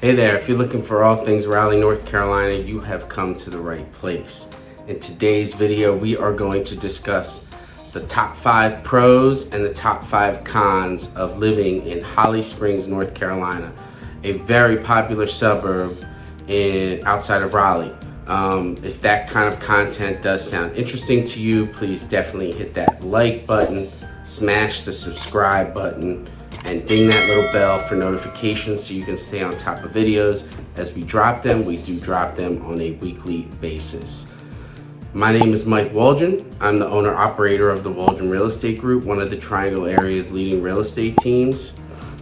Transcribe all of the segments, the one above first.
Hey there, if you're looking for all things Raleigh, North Carolina, you have come to the right place. In today's video, we are going to discuss the top 5 pros and the top 5 cons of living in Holly Springs, North Carolina, a very popular suburb outside of Raleigh. If that kind of content does sound interesting to you, please definitely hit that like button, smash the subscribe button, and ding that little bell for notifications so you can stay on top of videos as we drop them. We do drop them on a weekly basis. My name is Mike Wolgin. I'm the owner-operator of the Wolgin Real Estate Group, one of the Triangle area's leading real estate teams.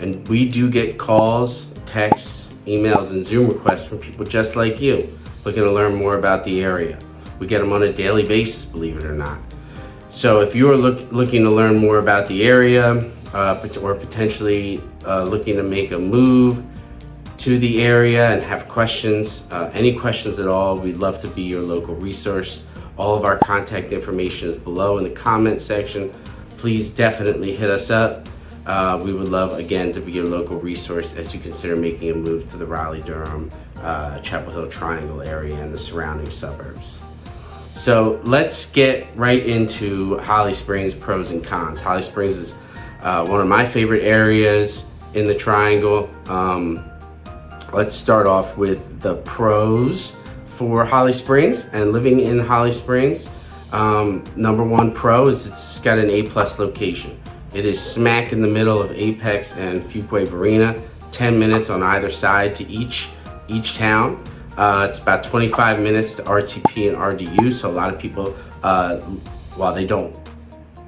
And we do get calls, texts, emails, and Zoom requests from people just like you looking to learn more about the area. We get them on a daily basis, believe it or not. So if you are looking to learn more about the area, or potentially looking to make a move to the area and have questions, any questions at all, we'd love to be your local resource. All of our contact information is below in the comment section. Please definitely hit us up. We would love, again, to be your local resource as you consider making a move to the Raleigh-Durham, Chapel Hill Triangle area and the surrounding suburbs. So let's get right into Holly Springs pros and cons. Holly Springs is one of my favorite areas in the Triangle. Let's start off with the pros for Holly Springs and living in Holly Springs. Number one pro is it's got an A+ location. It is smack in the middle of Apex and Fuquay Varina, 10 minutes on either side to each town. It's about 25 minutes to RTP and RDU, so a lot of people, while they don't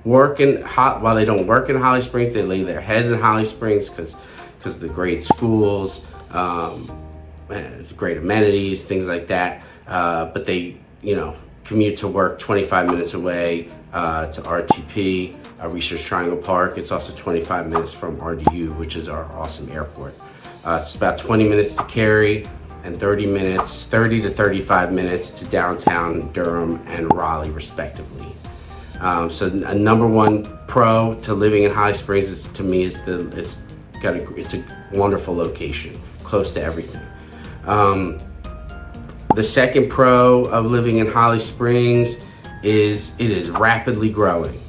work in Holly Springs, they lay their heads in Holly Springs because of the great schools, great amenities, things like that. But they, commute to work 25 minutes away to RTP, Research Triangle Park. It's also 25 minutes from RDU, which is our awesome airport. It's about 20 minutes to Cary and 30 to 35 minutes to downtown Durham and Raleigh, respectively. So a number one pro to living in Holly Springs is, to me, it's a wonderful location, close to everything. The second pro of living in Holly Springs is it is rapidly growing.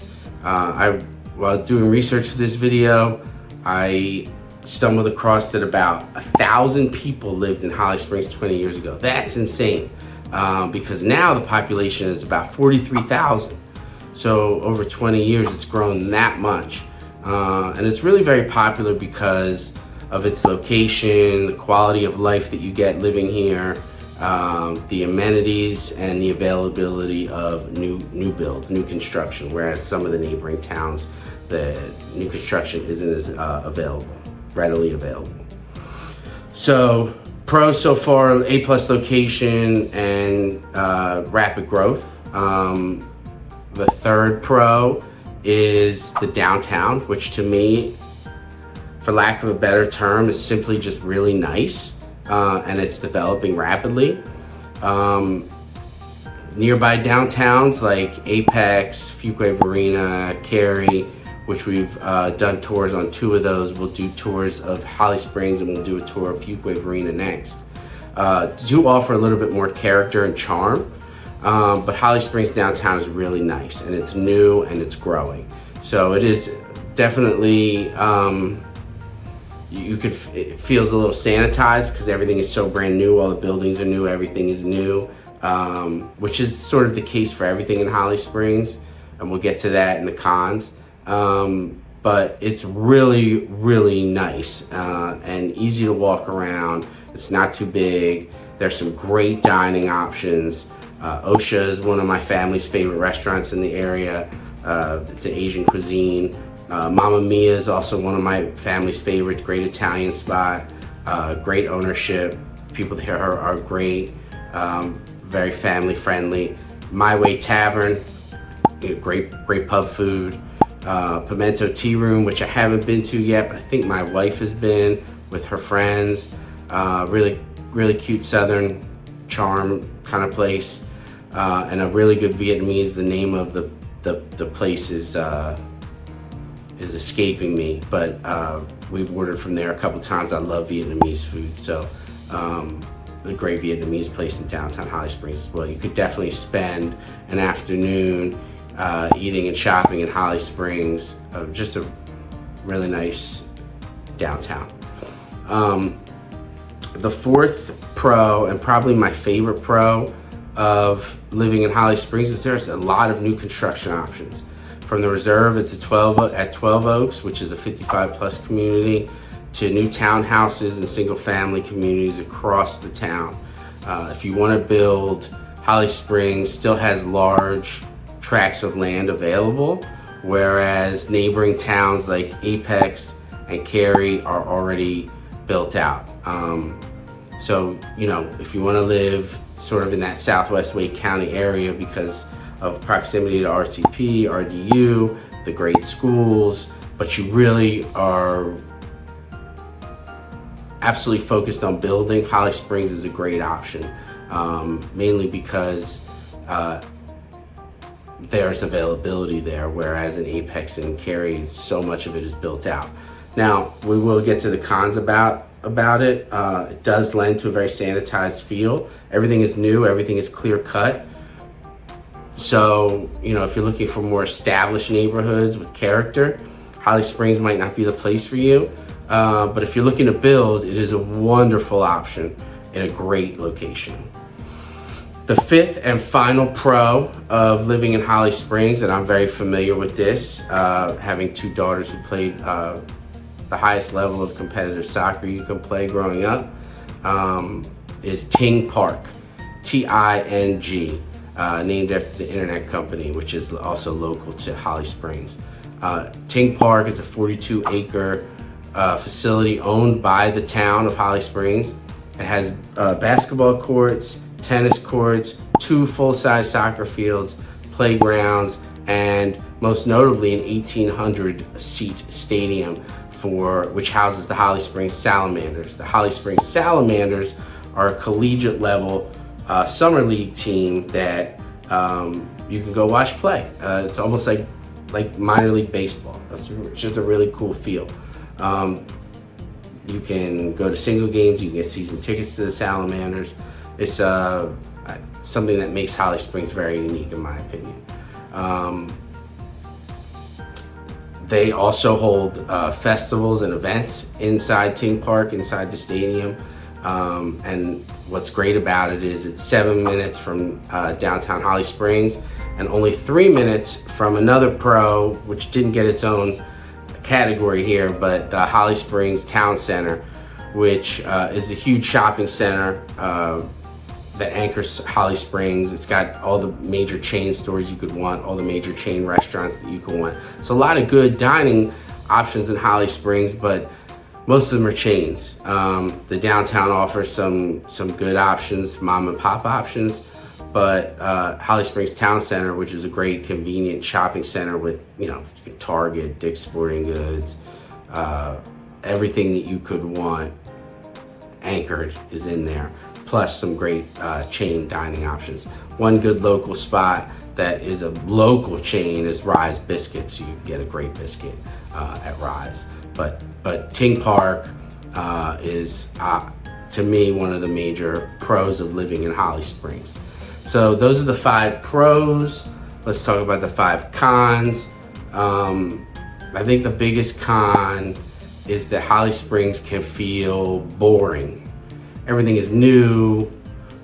While doing research for this video, I stumbled across that about 1,000 people lived in Holly Springs 20 years ago. That's insane, because now the population is about 43,000. So over 20 years, it's grown that much. And it's really very popular because of its location, the quality of life that you get living here, the amenities, and the availability of new builds, new construction, whereas some of the neighboring towns, the new construction isn't as readily available. So pros so far, A+ location and rapid growth. The third pro is the downtown, which to me, for lack of a better term, is simply just really nice, and it's developing rapidly. Nearby downtowns like Apex, Fuquay Varina, Cary, which we've done tours on 2 of those. We'll do tours of Holly Springs and we'll do a tour of Fuquay Varina next. Do offer a little bit more character and charm. But Holly Springs downtown is really nice, and it's new and it's growing. So it is definitely, it feels a little sanitized because everything is so brand new. All the buildings are new, everything is new, which is sort of the case for everything in Holly Springs. And we'll get to that in the cons. But it's really, really nice and easy to walk around. It's not too big. There's some great dining options. Osha is one of my family's favorite restaurants in the area. It's an Asian cuisine. Mamma Mia is also one of my family's favorite, great Italian spot. Great ownership. People there are great, very family friendly. My Way Tavern, great pub food. Pimento Tea Room, which I haven't been to yet, but I think my wife has been with her friends. Really cute Southern charm kind of place, and a really good Vietnamese. The name of the place is escaping me, but we've ordered from there a couple times. I love Vietnamese food, so a great Vietnamese place in downtown Holly Springs as well. You could definitely spend an afternoon eating and shopping in Holly Springs. Just a really nice downtown. The fourth pro, and probably my favorite pro of living in Holly Springs, is there's a lot of new construction options. From the Reserve at 12 Oaks, which is a 55 plus community, to new townhouses and single family communities across the town. If you want to build, Holly Springs still has large tracts of land available, whereas neighboring towns like Apex and Cary are already built out. So, you know, if you want to live sort of in that Southwest Wake County area because of proximity to RTP, RDU, the great schools, but you really are absolutely focused on building, Holly Springs is a great option, mainly because there's availability there, whereas in Apex and Cary, so much of it is built out. Now, we will get to the cons about it. It does lend to a very sanitized feel. Everything is new, everything is clear cut. So, you know, if you're looking for more established neighborhoods with character, Holly Springs might not be the place for you. But if you're looking to build, it is a wonderful option in a great location. The fifth and final pro of living in Holly Springs, and I'm very familiar with this, having two daughters who played the highest level of competitive soccer you can play growing up, is Ting Park, Ting, named after the internet company, which is also local to Holly Springs. Ting Park is a 42-acre facility owned by the town of Holly Springs. It has basketball courts, tennis courts, 2 full-size soccer fields, playgrounds, and most notably an 1,800-seat stadium which houses the Holly Springs Salamanders. The Holly Springs Salamanders are a collegiate level summer league team that you can go watch play. It's almost like minor league baseball. It's just a really cool feel. You can go to single games, you can get season tickets to the Salamanders. It's something that makes Holly Springs very unique in my opinion. They also hold festivals and events inside Ting Park, inside the stadium. And what's great about it is it's 7 minutes from downtown Holly Springs and only 3 minutes from another pro, which didn't get its own category here, but the Holly Springs Town Center, which is a huge shopping center that anchors Holly Springs. It's got all the major chain stores you could want, all the major chain restaurants that you could want. So a lot of good dining options in Holly Springs, but most of them are chains. The downtown offers some good options, mom and pop options, but Holly Springs Town Center, which is a great convenient shopping center with, you know, Target, Dick's Sporting Goods, everything that you could want anchored is in there, plus some great chain dining options. One good local spot that is a local chain is Rise Biscuits. You get a great biscuit at Rise. But Ting Park is, to me, one of the major pros of living in Holly Springs. So those are the 5 pros. Let's talk about the 5 cons. I think the biggest con is that Holly Springs can feel boring. Everything is new,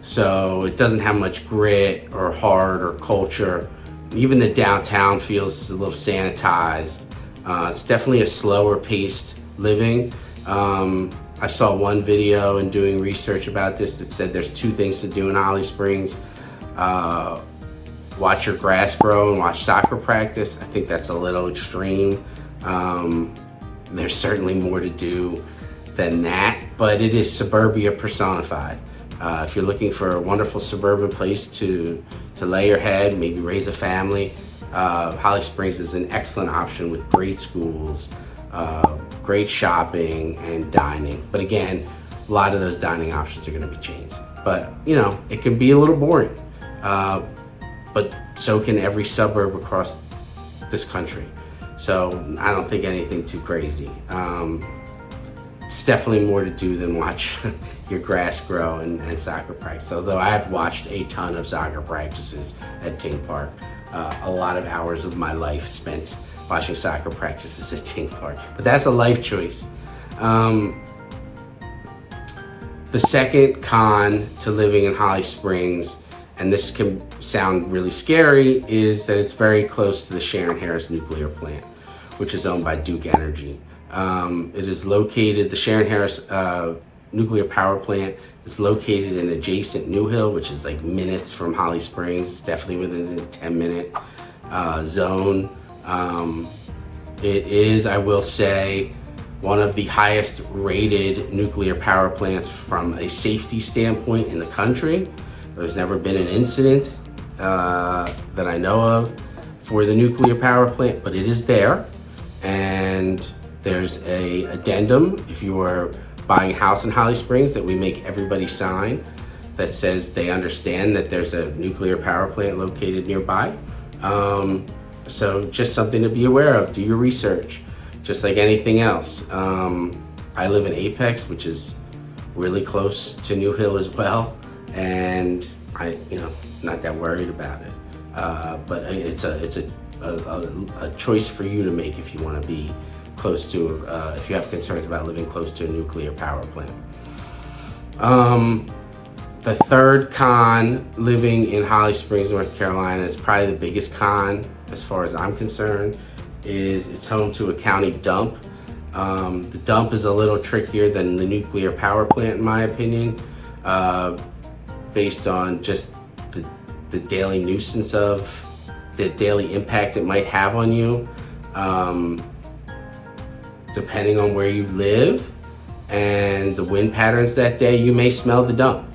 so it doesn't have much grit or heart or culture. Even the downtown feels a little sanitized. It's definitely a slower paced living. I saw one video in doing research about this that said there's 2 things to do in Holly Springs. Watch your grass grow and watch soccer practice. I think that's a little extreme. There's certainly more to do than that, but it is suburbia personified. If you're looking for a wonderful suburban place to lay your head, maybe raise a family, Holly Springs is an excellent option with great schools, great shopping and dining. But again, a lot of those dining options are gonna be chains. But you know, it can be a little boring. But so can every suburb across this country. So I don't think anything too crazy. it's definitely more to do than watch your grass grow and soccer practice. Although I have watched a ton of soccer practices at Ting Park. A lot of hours of my life spent watching soccer practices at Ting Park. But that's a life choice. The second con to living in Holly Springs, and this can sound really scary, is that it's very close to the Sharon Harris nuclear plant, which is owned by Duke Energy. It is located, the Sharon Harris nuclear power plant is located in adjacent New Hill, which is like minutes from Holly Springs. It's definitely within the 10-minute zone. It is, I will say, one of the highest rated nuclear power plants from a safety standpoint in the country. There's never been an incident that I know of for the nuclear power plant, but it is there. And there's a addendum if you are buying a house in Holly Springs that we make everybody sign that says they understand that there's a nuclear power plant located nearby. So just something to be aware of. Do your research, just like anything else. I live in Apex, which is really close to New Hill as well, and I, not that worried about it. But it's a choice for you to make if you want to be close to, if you have concerns about living close to a nuclear power plant. The third con, living in Holly Springs, North Carolina, is probably the biggest con as far as I'm concerned, is it's home to a county dump. The dump is a little trickier than the nuclear power plant, in my opinion, based on just the daily nuisance of the daily impact it might have on you. Depending on where you live and the wind patterns that day, you may smell the dump.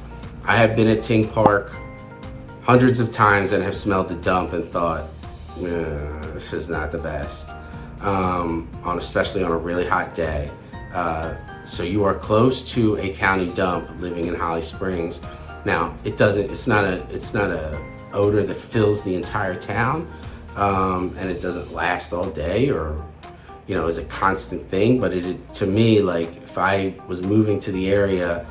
I have been at Ting Park hundreds of times and have smelled the dump and thought, this is not the best, especially on a really hot day. So you are close to a county dump living in Holly Springs. Now, it's not a odor that fills the entire town, and it doesn't last all day or is a constant thing, but to me, like, if I was moving to the area,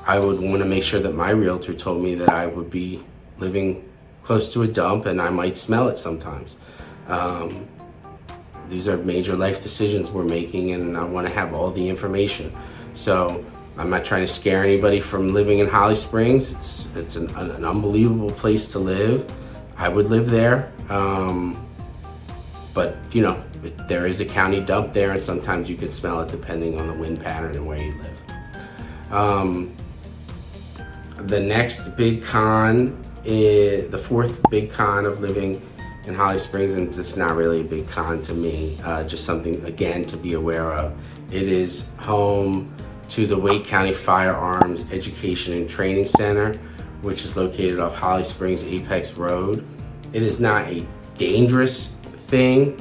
I would want to make sure that my realtor told me that I would be living close to a dump and I might smell it sometimes. These are major life decisions we're making, and I want to have all the information. So I'm not trying to scare anybody from living in Holly Springs. It's an unbelievable place to live. I would live there, but there is a county dump there, and sometimes you can smell it depending on the wind pattern and where you live. The next big con, the fourth big con of living in Holly Springs, and it's not really a big con to me, just something, again, to be aware of. It is home to the Wake County Firearms Education and Training Center, which is located off Holly Springs Apex Road. It is not a dangerous thing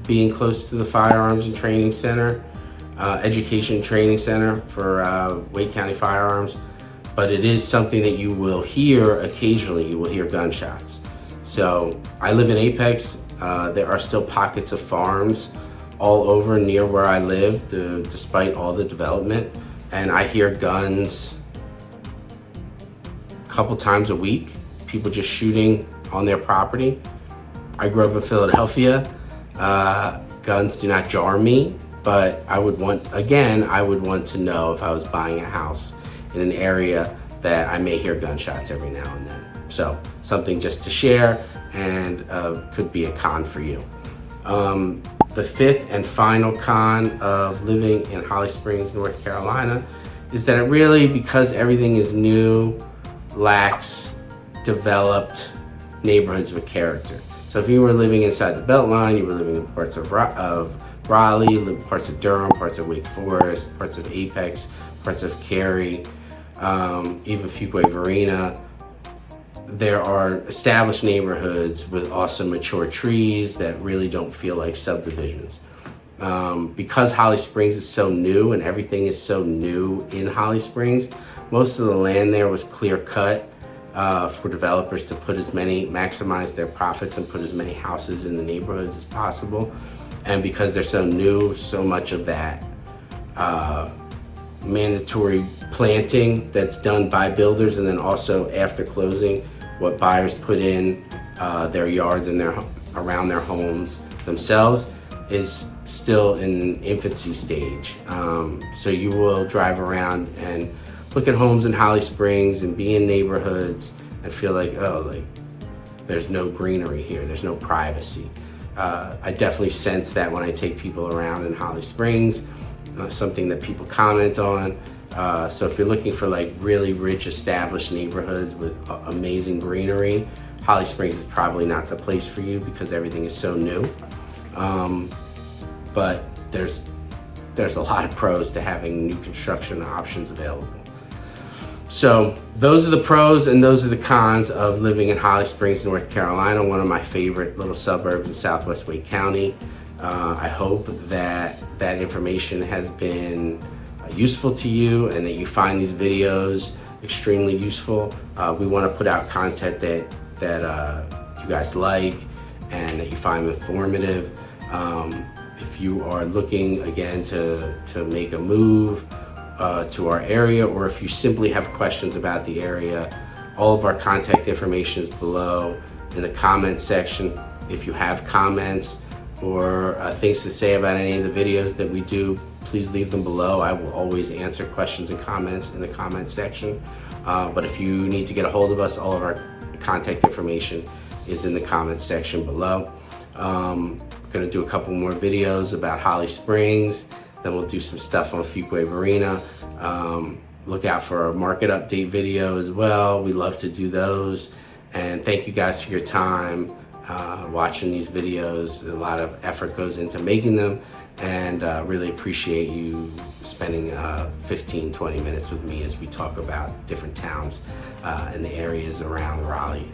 being close to the Firearms and Training Center, Education Training Center for Wake County Firearms, but it is something that you will hear occasionally. You will hear gunshots. So I live in Apex. There are still pockets of farms all over near where I live, despite all the development, and I hear guns a couple times a week, people just shooting on their property. I grew up in Philadelphia. Guns do not jar me, but I would want to know if I was buying a house in an area that I may hear gunshots every now and then. So something just to share, and could be a con for you. The fifth and final con of living in Holly Springs, North Carolina, is that it really, because everything is new, lacks developed neighborhoods with character. So if you were living inside the Beltline, you were living in parts of Raleigh, parts of Durham, parts of Wake Forest, parts of Apex, parts of Cary, even Fuquay Varina, there are established neighborhoods with awesome mature trees that really don't feel like subdivisions. Because Holly Springs is so new and everything is so new in Holly Springs, most of the land there was clear cut for developers to maximize their profits and put as many houses in the neighborhoods as possible. And because they're so new, so much of that mandatory planting that's done by builders, and then also after closing, what buyers put in their yards and around their homes themselves is still in infancy stage. So you will drive around and look at homes in Holly Springs and be in neighborhoods and feel like, oh, like there's no greenery here, there's no privacy. I definitely sense that when I take people around in Holly Springs, something that people comment on. So if you're looking for like really rich established neighborhoods with amazing greenery, Holly Springs is probably not the place for you because everything is so new. But there's a lot of pros to having new construction options available. So those are the pros and those are the cons of living in Holly Springs, North Carolina, one of my favorite little suburbs in Southwest Wake County. I hope that that information has been useful to you and that you find these videos extremely useful. We want to put out content that you guys like and that you find informative. If you are looking again to make a move to our area, or if you simply have questions about the area, all of our contact information is below in the comments section. If you have comments or things to say about any of the videos that we do, please leave them below. I will always answer questions and comments in the comment section. But if you need to get a hold of us, all of our contact information is in the comments section below. Gonna do a couple more videos about Holly Springs, then we'll do some stuff on Fuquay Marina. Look out for our market update video as well. We love to do those. And thank you guys for your time watching these videos. A lot of effort goes into making them, and really appreciate you spending 15-20 minutes with me as we talk about different towns in the areas around Raleigh,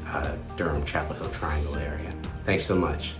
Durham, Chapel Hill Triangle area. Thanks so much.